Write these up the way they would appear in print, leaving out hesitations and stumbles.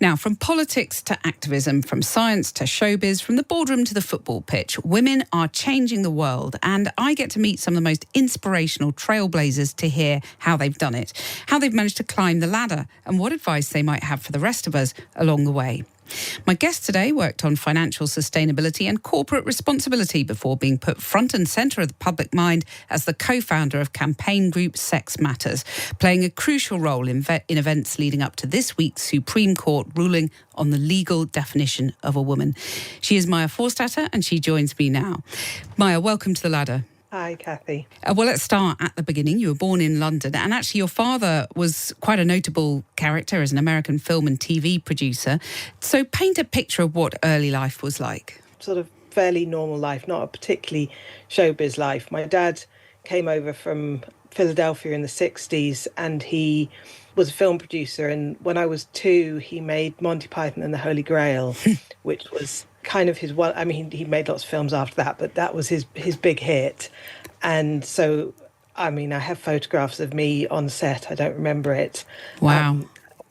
Now, from politics to activism, from science to showbiz, from the boardroom to the football pitch, women are changing the world. And I get to meet some of the most inspirational trailblazers to hear how they've done it, how they've managed to climb the ladder, and what advice they might have for the rest of us along the way. My guest today worked on financial sustainability and corporate responsibility before being put front and centre of the public mind as the co-founder of campaign group Sex Matters, playing a crucial role in events leading up to this week's Supreme Court ruling on the legal definition of a woman. She is Maya Forstater and she joins me now. Maya, welcome to The Ladder. Hi, Cathy. Well, let's start at the beginning. You were born in London, and actually your father was quite a notable character as an American film and TV producer. So paint a picture of what early life was like. Sort of fairly normal life, not a particularly showbiz life. My dad came over from Philadelphia in the 60s and he was a film producer. And when I was 2, he made Monty Python and the Holy Grail, which was kind of his one. I mean, he made lots of films after that, but that was his big hit. And so, I mean, I have photographs of me on set. I don't remember it. Wow.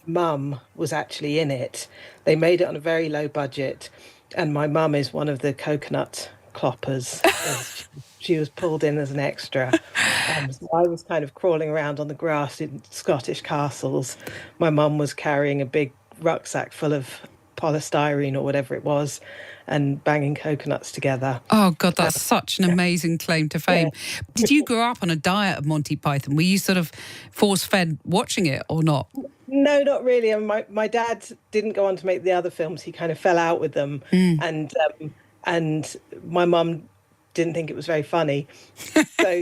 Mum was actually in it. They made it on a very low budget. And my mum is one of the coconut cloppers. She was pulled in as an extra. So I was kind of crawling around on the grass in Scottish castles. My mum was carrying a big rucksack full of polystyrene or whatever it was and banging coconuts together. Oh, God, that's such an amazing claim to fame. Yeah. Did you grow up on a diet of Monty Python? Were you sort of force-fed watching it or not? No, not really. And my dad didn't go on to make the other films. He kind of fell out with them. And my mum didn't think it was very funny. So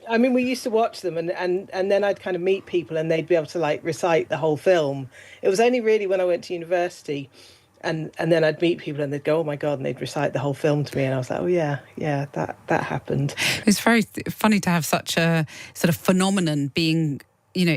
I mean, we used to watch them and then I'd kind of meet people and they'd be able to like recite the whole film. It was only really when I went to university and then I'd meet people and they'd go, oh my God, and they'd recite the whole film to me. And I was like, oh yeah, that happened. It's very funny to have such a sort of phenomenon being, you know,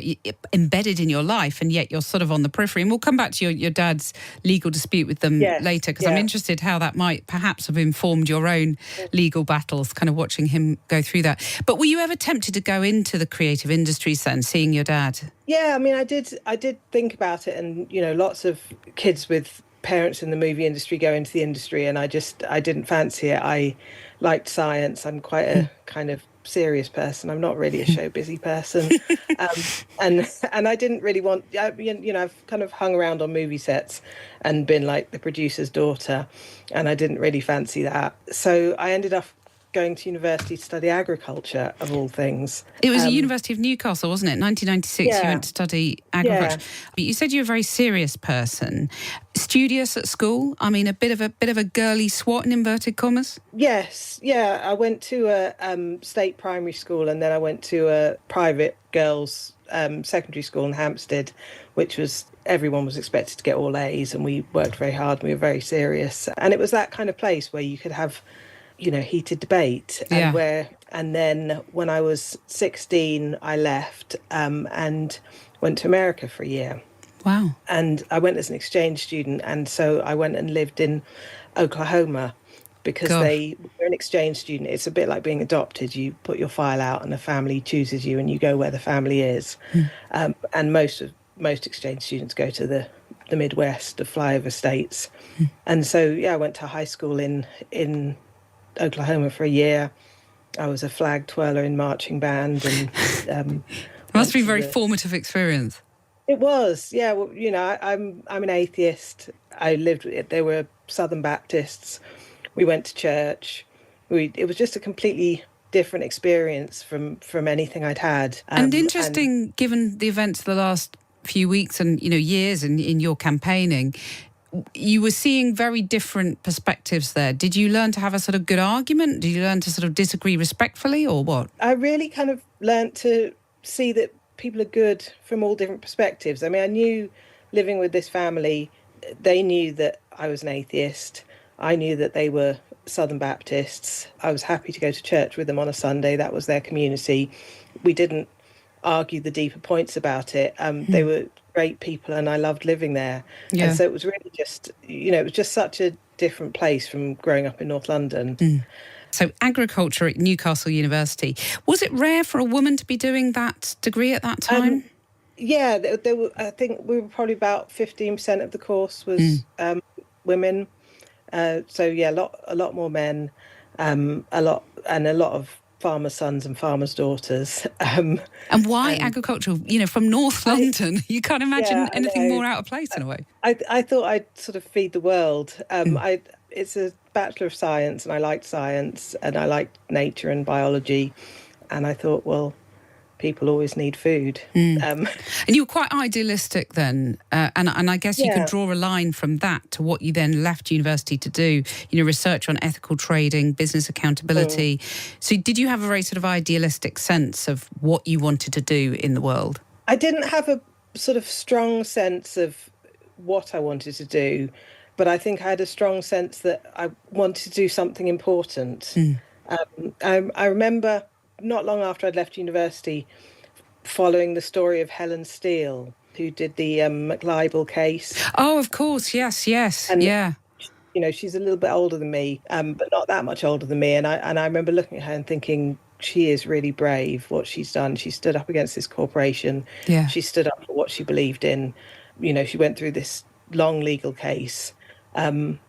embedded in your life, and yet you're sort of on the periphery. And we'll come back to your dad's legal dispute with them later, because I'm interested how that might perhaps have informed your own legal battles, kind of watching him go through that. But were you ever tempted to go into the creative industries then, seeing your dad? Yeah, I mean, I did think about it, and, you know, lots of kids with parents in the movie industry go into the industry, and I didn't fancy it. I liked science. I'm quite a kind of serious person. I'm not really a show busy person. And I didn't really want, you know, I've kind of hung around on movie sets and been like the producer's daughter, and I didn't really fancy that. So I ended up going to university to study agriculture, of all things. It was the University of Newcastle, wasn't it? 1996, you went to study agriculture. Yeah. But you said you're a very serious person. Studious at school? I mean, a bit of a girly swat in inverted commas? Yes, yeah. I went to a state primary school and then I went to a private girls' secondary school in Hampstead, which was, everyone was expected to get all A's, and we worked very hard and we were very serious. And it was that kind of place where you could have, you know, heated debate. And then when I was 16, I left and went to America for a year. Wow. And I went as an exchange student, and so I went and lived in Oklahoma because you're an exchange student. It's a bit like being adopted. You put your file out and a family chooses you and you go where the family is. And most exchange students go to the Midwest, the flyover states. And so, I went to high school in Oklahoma for a year. I was a flag twirler in marching band, and it must be a very formative experience. It was, yeah. Well, you know, I'm an atheist. There were Southern Baptists. We went to church. It was just a completely different experience from anything I'd had. And interesting, given the events of the last few weeks and, you know, years in your campaigning, you were seeing very different perspectives there. Did you learn to have a sort of good argument? Did you learn to sort of disagree respectfully, or what? I really kind of learned to see that people are good from all different perspectives. I mean, I knew living with this family, they knew that I was an atheist. I knew that they were Southern Baptists. I was happy to go to church with them on a Sunday. That was their community. We didn't argue the deeper points about it. They were great people and I loved living there. And so it was really just, you know, it was just such a different place from growing up in North London. So agriculture at Newcastle University. Was it rare for a woman to be doing that degree at that time? Yeah, I think we were probably about 15% of the course was women. So yeah, a lot more men, a lot of farmers' sons and farmers' daughters. And why And agricultural? From North I, London, you can't imagine yeah, I anything know. more out of place in a way. I thought I'd sort of feed the world. Mm. It's a Bachelor of Science, and I liked science, and I liked nature and biology, and I thought, well, people always need food. Um, And you were quite idealistic then, and I guess you can yeah, draw a line from that to what you then left university to do. Research on ethical trading, business mm. accountability. So, did you have a very sort of idealistic sense of what you wanted to do in the world? I didn't have a sort of strong sense of what I wanted to do, but I think I had a strong sense that I wanted to do something important. I remember not long after I'd left university following the story of Helen Steele, who did the McLibel case. Oh, of course, yes, And, yeah. she's a little bit older than me, but not that much older than me. And I remember looking at her and thinking, she is really brave, what she's done. She stood up against this corporation. Yeah. She stood up for what she believed in. She went through this long legal case. And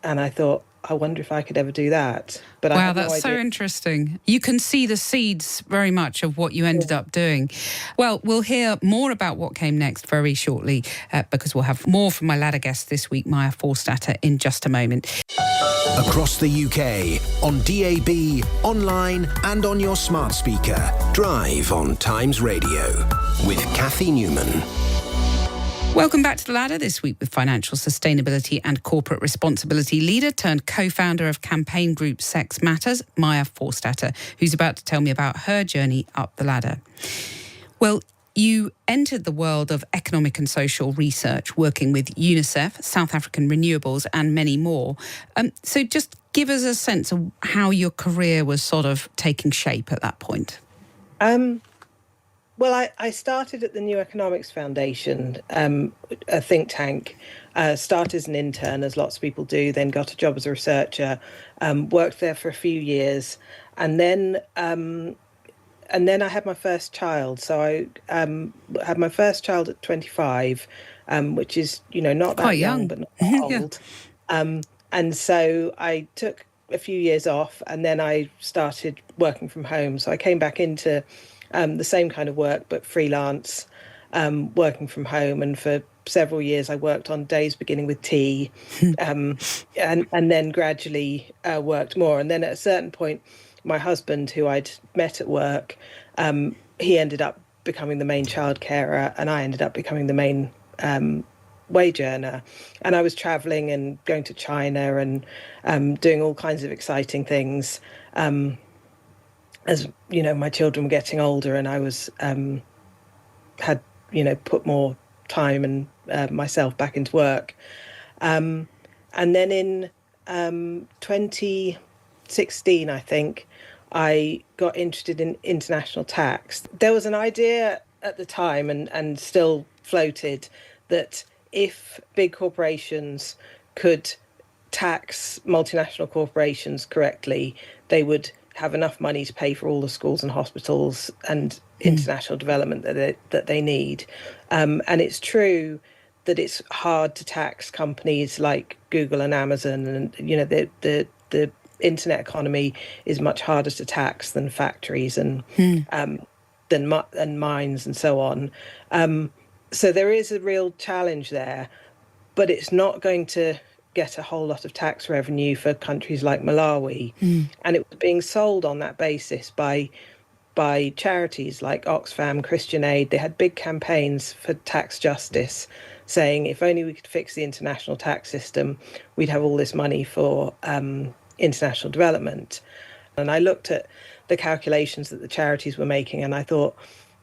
I thought, I wonder if I could ever do that. But I Wow, had no that's so idea. interesting. You can see the seeds very much of what you ended up doing. Well, we'll hear more about what came next very shortly because we'll have more from my ladder guest this week, Maya Forstater, in just a moment. Across the UK, on DAB, online and on your smart speaker. Drive on Times Radio with Cathy Newman. Welcome back to The Ladder this week with financial sustainability and corporate responsibility leader turned co-founder of campaign group Sex Matters, Maya Forstater, who's about to tell me about her journey up the ladder. Well, you entered the world of economic and social research, working with UNICEF, South African Renewables and many more. So just give us a sense of how your career was sort of taking shape at that point. Well, I started at the New Economics Foundation, a think tank. Started as an intern, as lots of people do, then got a job as a researcher, worked there for a few years, and then I had my first child. So I had my first child at 25, which is, not that Quite young, young. but not that old. And so I took a few years off, and then I started working from home. So I came back into the same kind of work, but freelance, working from home. And for several years, I worked on days beginning with tea, and then gradually worked more. And then at a certain point, my husband, who I'd met at work, he ended up becoming the main child carer, and I ended up becoming the main wage earner. And I was traveling and going to China and doing all kinds of exciting things. As my children were getting older, and I was had put more time and myself back into work. And then in 2016, I think, I got interested in international tax. There was an idea at the time, and still floated, that if big corporations could tax multinational corporations correctly, they would have enough money to pay for all the schools and hospitals and international development that they need. And it's true that it's hard to tax companies like Google and Amazon, and the internet economy is much harder to tax than factories and than mines and so on. So there is a real challenge there, but it's not going to get a whole lot of tax revenue for countries like Malawi. And it was being sold on that basis by charities like Oxfam, Christian Aid. They had big campaigns for tax justice, saying if only we could fix the international tax system, we'd have all this money for international development. And I looked at the calculations that the charities were making, and I thought,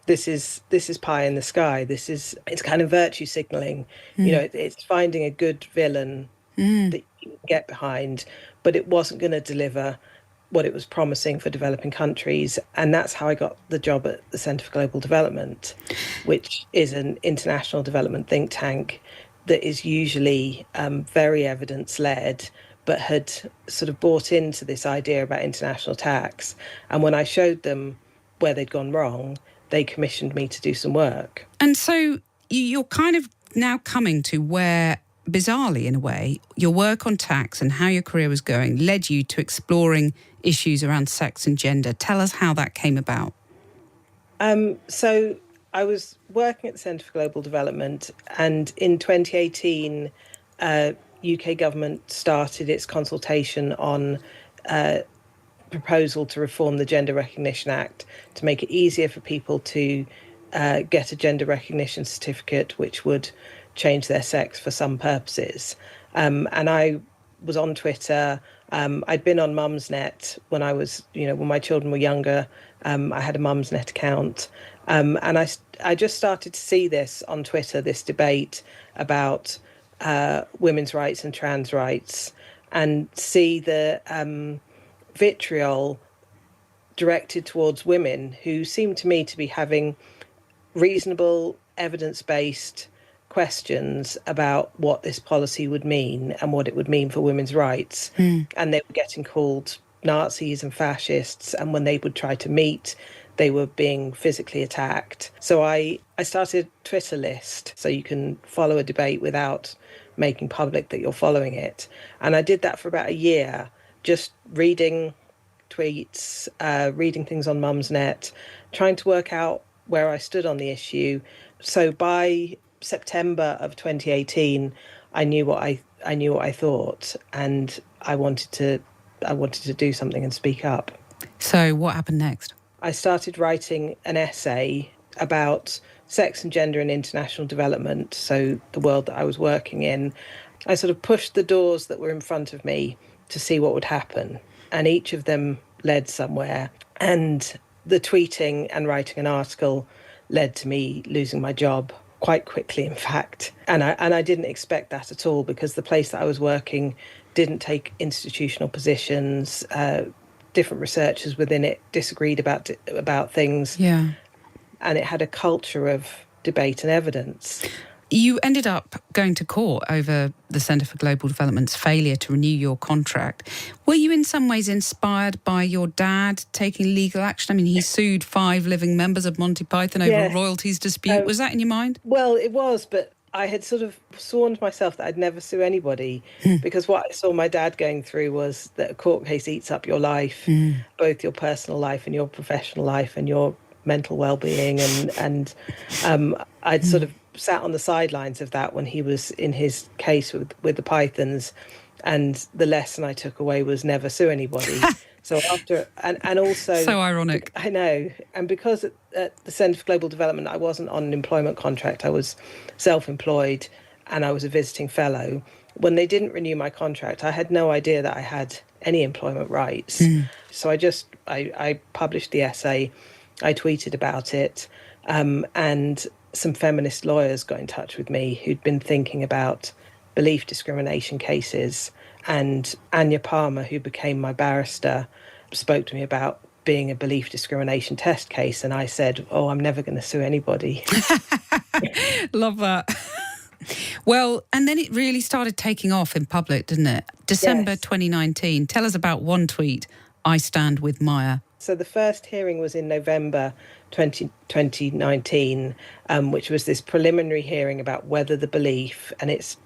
this is pie in the sky. It's kind of virtue signaling. It's finding a good villain that you can get behind, but it wasn't going to deliver what it was promising for developing countries. And that's how I got the job at the Centre for Global Development, which is an international development think tank that is usually very evidence-led, but had sort of bought into this idea about international tax. And when I showed them where they'd gone wrong, they commissioned me to do some work. And so you're kind of now coming to where, bizarrely in a way, your work on tax and how your career was going led you to exploring issues around sex and gender. Tell us how that came about. So I was working at the Centre for Global Development, and in 2018, UK government started its consultation on proposal to reform the Gender Recognition Act to make it easier for people to get a gender recognition certificate, which would change their sex for some purposes. And I was on Twitter. I'd been on Mumsnet when I was, when my children were younger. I had a Mumsnet account. And I just started to see this on Twitter, this debate about women's rights and trans rights, and see the vitriol directed towards women who seemed to me to be having reasonable, evidence-based questions about what this policy would mean and what it would mean for women's rights. And they were getting called Nazis and fascists, and when they would try to meet, they were being physically attacked. So I started a Twitter list so you can follow a debate without making public that you're following it. And I did that for about a year, just reading tweets, reading things on Mumsnet, trying to work out where I stood on the issue. So by September of 2018, I knew what I thought, and I wanted to do something and speak up. So what happened next? I started writing an essay about sex and gender and international development, so the world that I was working in. I sort of pushed the doors that were in front of me to see what would happen, and each of them led somewhere. And the tweeting and writing an article led to me losing my job quite quickly, in fact. And I didn't expect that at all, because the place that I was working didn't take institutional positions. Different researchers within it disagreed about things. Yeah. And it had a culture of debate and evidence. You ended up going to court over the Centre for Global Development's failure to renew your contract. Were you in some ways inspired by your dad taking legal action? I mean, he sued 5 living members of Monty Python over a royalties dispute. Was that in your mind? Well, it was, but I had sort of sworn to myself that I'd never sue anybody, because what I saw my dad going through was that a court case eats up your life, both your personal life and your professional life and your mental well-being. And I'd sort of sat on the sidelines of that when he was in his case with the Pythons, and the lesson I took away was never sue anybody. So after, and also... So ironic. I know. And because at the Centre for Global Development, I wasn't on an employment contract, I was self-employed and I was a visiting fellow. When they didn't renew my contract, I had no idea that I had any employment rights. So I published the essay, I tweeted about it, and some feminist lawyers got in touch with me who'd been thinking about belief discrimination cases. And Anya Palmer, who became my barrister, spoke to me about being a belief discrimination test case. And I said, I'm never going to sue anybody. Love that. Well, and then it really started taking off in public, didn't it? December 2019. Tell us about one tweet, I stand with Maya. So the first hearing was in November 2019, which was this preliminary hearing about whether the belief, and it's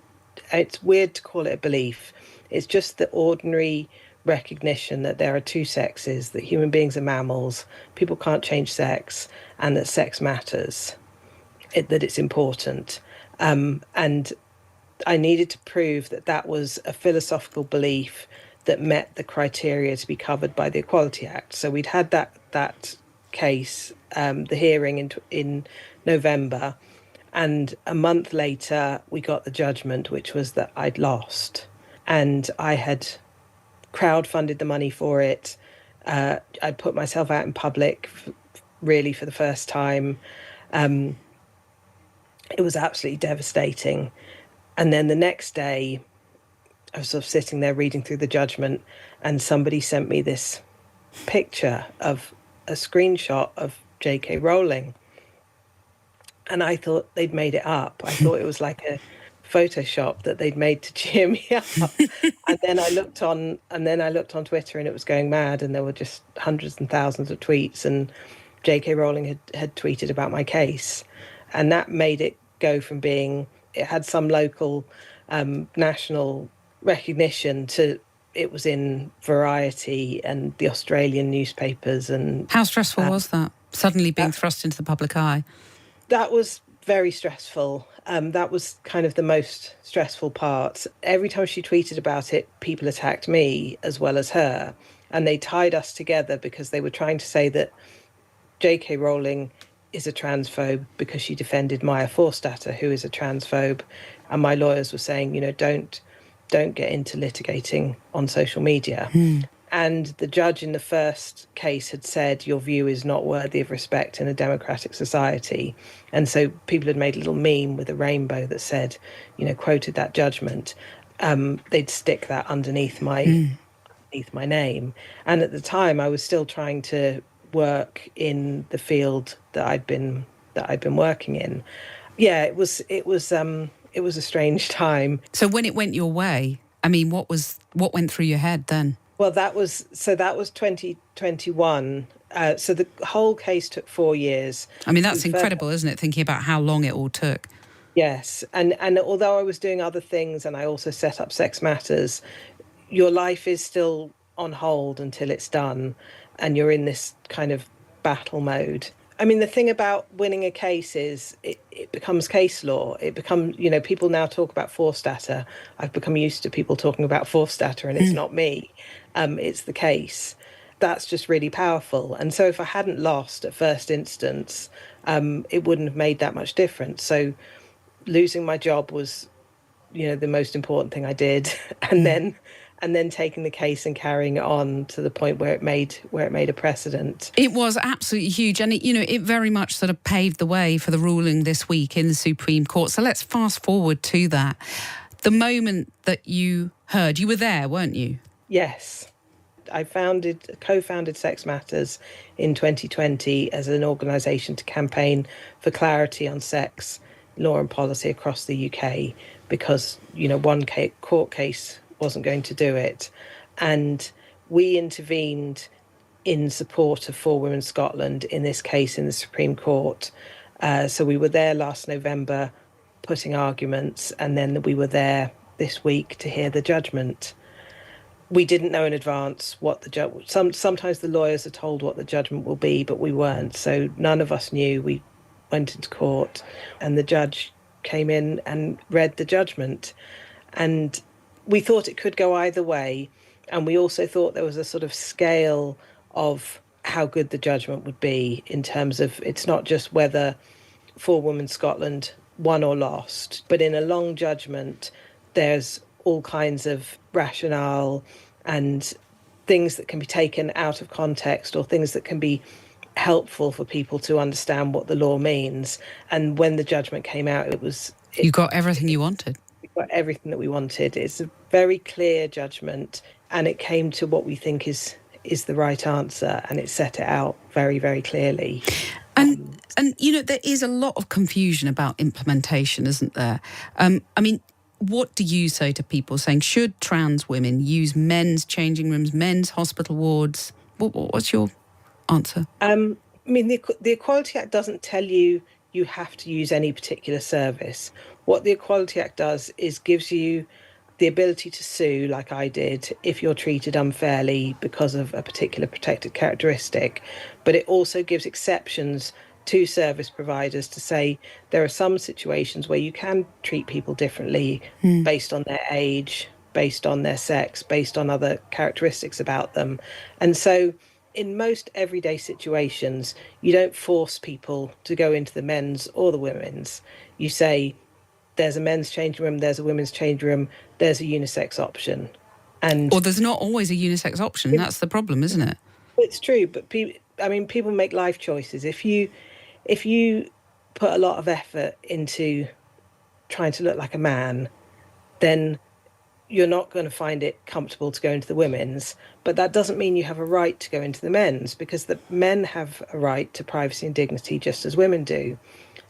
weird to call it a belief, it's just the ordinary recognition that there are 2 sexes, that human beings are mammals, people can't change sex, and that sex matters, that it's important. And I needed to prove that that was a philosophical belief that met the criteria to be covered by the Equality Act. So we'd had that case, the hearing in November, and a month later we got the judgment, which was that I'd lost. And I had crowdfunded the money for it. I'd put myself out in public really for the first time. It was absolutely devastating. And then the next day, I was sort of sitting there reading through the judgment, and somebody sent me this picture of a screenshot of J.K. Rowling. And I thought they'd made it up. I thought it was like a Photoshop that they'd made to cheer me up. And then I looked on Twitter, and it was going mad, and there were just hundreds and thousands of tweets, and J.K. Rowling had tweeted about my case. And that made it go from being, it had some local, national recognition to it was in Variety and the Australian newspapers. And how stressful was that, suddenly being thrust into the public eye? That was very stressful. That was kind of the most stressful part. Every time she tweeted about it, people attacked me as well as her. And they tied us together because they were trying to say that J.K. Rowling is a transphobe because she defended Maya Forstater, who is a transphobe. And my lawyers were saying, don't get into litigating on social media. And the judge in the first case had said, your view is not worthy of respect in a democratic society. And so people had made a little meme with a rainbow that said, quoted that judgment. They'd stick that underneath my name. And at the time, I was still trying to work in the field that I'd been working in. Yeah, it was a strange time. So when it went your way, I mean, what went through your head then? Well, that was 2021. So the whole case took 4 years. I mean, that's incredible, isn't it? Thinking about how long it all took. Yes. And although I was doing other things and I also set up Sex Matters, your life is still on hold until it's done. And you're in this kind of battle mode. I mean, the thing about winning a case is it becomes case law. It becomes, people now talk about Forstater. I've become used to people talking about Forstater, and it's not me. It's the case. That's just really powerful. And so if I hadn't lost at first instance, it wouldn't have made that much difference. So losing my job was, the most important thing I did. And then taking the case and carrying it on to the point where it made a precedent. It was absolutely huge, and it very much sort of paved the way for the ruling this week in the Supreme Court. So let's fast forward to that. The moment that you heard, you were there, weren't you? Yes. I co-founded Sex Matters in 2020 as an organisation to campaign for clarity on sex, law and policy across the UK because, one court case wasn't going to do it. And we intervened in support of For Women Scotland in this case in the Supreme Court. So we were there last November putting arguments, and then we were there this week to hear the judgment. We didn't know in advance what the judge... Sometimes the lawyers are told what the judgment will be, but we weren't. So none of us knew. We went into court and the judge came in and read the judgment. And we thought it could go either way. And we also thought there was a sort of scale of how good the judgment would be in terms of it's not just whether For Women Scotland won or lost, but in a long judgment, there's all kinds of rationale and things that can be taken out of context or things that can be helpful for people to understand what the law means. And when the judgment came out, you got everything you wanted. We got everything that we wanted. It's a very clear judgment, and it came to what we think is the right answer, and it set it out very, very clearly. And there is a lot of confusion about implementation, isn't there? I mean, what do you say to people saying, should trans women use men's changing rooms, men's hospital wards? What's your answer? I mean, the Equality Act doesn't tell you have to use any particular service. What the Equality Act does is gives you the ability to sue, like I did, if you're treated unfairly because of a particular protected characteristic. But it also gives exceptions to service providers to say there are some situations where you can treat people differently based on their age, based on their sex, based on other characteristics about them. And so in most everyday situations, you don't force people to go into the men's or the women's. You say, there's a men's changing room, there's a women's changing room, there's a unisex option. Or there's not always a unisex option. That's the problem, isn't it? It's true, but people make life choices. If you put a lot of effort into trying to look like a man, then you're not going to find it comfortable to go into the women's. But that doesn't mean you have a right to go into the men's, because the men have a right to privacy and dignity just as women do.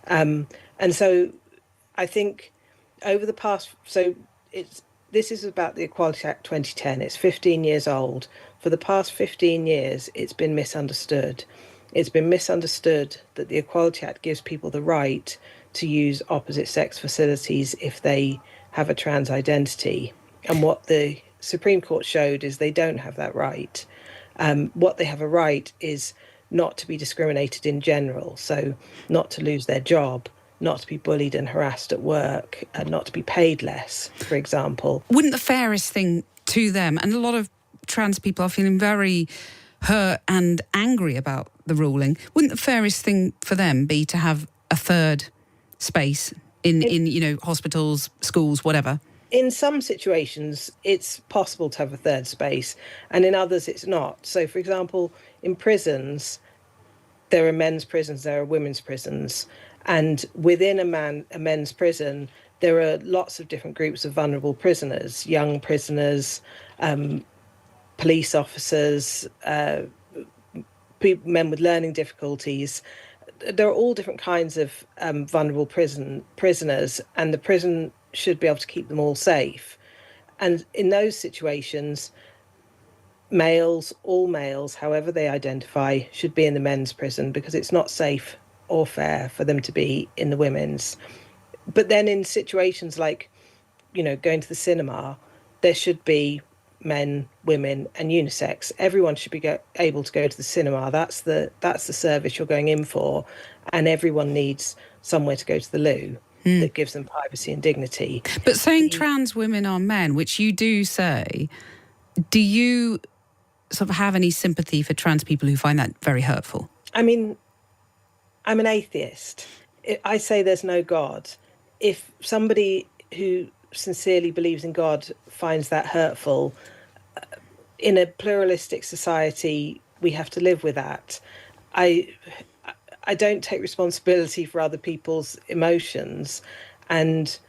And so I think over the past... This is about the Equality Act 2010. It's 15 years old. For the past 15 years, it's been misunderstood. It's been misunderstood that the Equality Act gives people the right to use opposite sex facilities if they have a trans identity. And what the Supreme Court showed is they don't have that right. What they have a right is not to be discriminated in general, so not to lose their job, not to be bullied and harassed at work, and not to be paid less, for example. Wouldn't the fairest thing to them, and a lot of trans people are feeling very hurt and angry about the ruling, wouldn't the fairest thing for them be to have a third space in hospitals, schools, whatever? In some situations, it's possible to have a third space, and in others, it's not. So, for example, in prisons, there are men's prisons, there are women's prisons, and within a men's prison, there are lots of different groups of vulnerable prisoners, young prisoners, police officers, men with learning difficulties. There are all different kinds of vulnerable prisoners, and the prison should be able to keep them all safe. And in those situations, all males, however they identify, should be in the men's prison because it's not safe or fair for them to be in the women's. But then in situations like, going to the cinema, there should be men, women and unisex. Everyone should be able to go to the cinema. That's the service you're going in for. And everyone needs somewhere to go to the loo that gives them privacy and dignity. But saying trans women are men, which you do say, do you sort of have any sympathy for trans people who find that very hurtful? I mean, I'm an atheist. I say there's no God. If somebody who sincerely believes in God finds that hurtful, in a pluralistic society, we have to live with that. I don't take responsibility for other people's emotions, and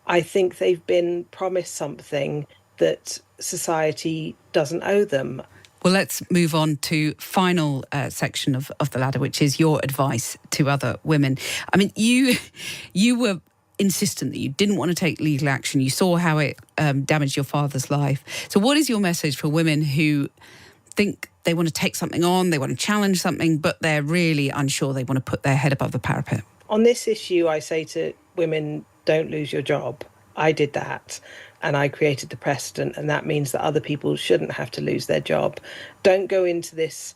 I think they've been promised something that society doesn't owe them. Well, let's move on to final section of the ladder, which is your advice to other women. I mean, you were insistent that you didn't want to take legal action. You saw how it damaged your father's life. So what is your message for women who think they want to take something on, they want to challenge something, but they're really unsure, they want to put their head above the parapet? On this issue, I say to women, don't lose your job. I did that, and I created the precedent, and that means that other people shouldn't have to lose their job. Don't go into this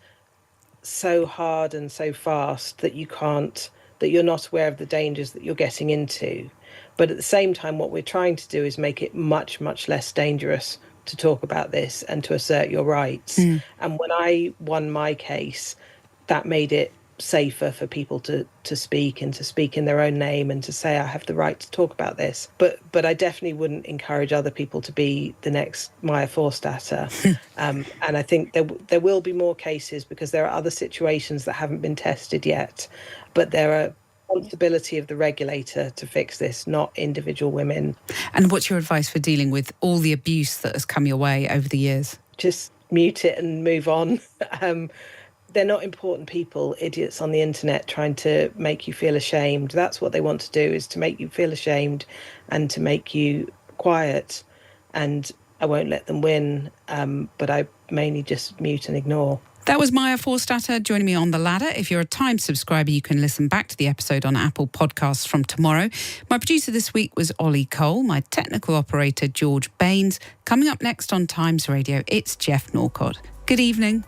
so hard and so fast that you're not aware of the dangers that you're getting into. But at the same time, what we're trying to do is make it much, much less dangerous to talk about this and to assert your rights. And when I won my case, that made it safer for people to speak and to speak in their own name and to say, I have the right to talk about this. But I definitely wouldn't encourage other people to be the next Maya Forstater. And I think there will be more cases because there are other situations that haven't been tested yet. But there are responsibility of the regulator to fix this, not individual women. And what's your advice for dealing with all the abuse that has come your way over the years? Just mute it and move on. They're not important people, idiots on the internet trying to make you feel ashamed. That's what they want to do, is to make you feel ashamed and to make you quiet. And I won't let them win, but I mainly just mute and ignore. That was Maya Forstater joining me on The Ladder. If you're a Times subscriber, you can listen back to the episode on Apple Podcasts from tomorrow. My producer this week was Ollie Cole, my technical operator George Baines. Coming up next on Times Radio, it's Jeff Norcott. Good evening.